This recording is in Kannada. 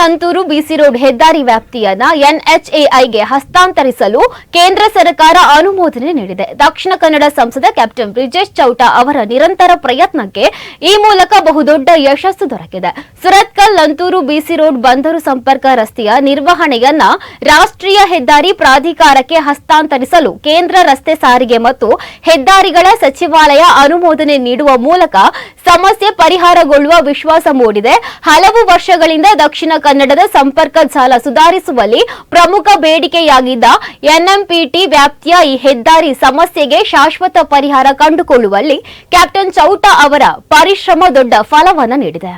ಲಂತೂರು ಬಿಸಿ ರೋಡ್ ಹೆದ್ದಾರಿ ವ್ಯಾಪ್ತಿಯನ್ನ ಎನ್ಎಚ್ಎಐಗೆ ಹಸ್ತಾಂತರಿಸಲು ಕೇಂದ್ರ ಸರ್ಕಾರ ಅನುಮೋದನೆ ನೀಡಿದೆ. ದಕ್ಷಿಣ ಕನ್ನಡ ಸಂಸದ ಕ್ಯಾಪ್ಟನ್ ಬ್ರಿಜೇಶ್ ಚೌಟಾ ಅವರ ನಿರಂತರ ಪ್ರಯತ್ನಕ್ಕೆ ಈ ಮೂಲಕ ಬಹುದೊಡ್ಡ ಯಶಸ್ಸು ದೊರಕಿದೆ. ಸುರತ್ಕಲ್ ಲಂತೂರು ಬಿಸಿ ರೋಡ್ ಬಂದರು ಸಂಪರ್ಕ ರಸ್ತೆಯ ನಿರ್ವಹಣೆಯನ್ನ ರಾಷ್ಟ್ರೀಯ ಹೆದ್ದಾರಿ ಪ್ರಾಧಿಕಾರಕ್ಕೆ ಹಸ್ತಾಂತರಿಸಲು ಕೇಂದ್ರ ರಸ್ತೆ ಸಾರಿಗೆ ಮತ್ತು ಹೆದ್ದಾರಿಗಳ ಸಚಿವಾಲಯ ಅನುಮೋದನೆ ನೀಡುವ ಮೂಲಕ ಸಮಸ್ಯೆ ಪರಿಹಾರಗೊಳ್ಳುವ ವಿಶ್ವಾಸ ಮೂಡಿದೆ. ಹಲವು ವರ್ಷಗಳಿಂದ ದಕ್ಷಿಣ ಕನ್ನಡದ ಸಂಪರ್ಕ ಜಾಲ ಸುಧಾರಿಸುವಲ್ಲಿ ಪ್ರಮುಖ ಬೇಡಿಕೆಯಾಗಿದ್ದ ಎನ್ಎಂಪಿಟಿ ವ್ಯಾಪ್ತಿಯ ಈ ಹೆದ್ದಾರಿ ಸಮಸ್ಯೆಗೆ ಶಾಶ್ವತ ಪರಿಹಾರ ಕಂಡುಕೊಳ್ಳುವಲ್ಲಿ ಕ್ಯಾಪ್ಟನ್ ಚೌಟಾ ಅವರ ಪರಿಶ್ರಮ ದೊಡ್ಡ ಫಲವನ್ನು ನೀಡಿದೆ.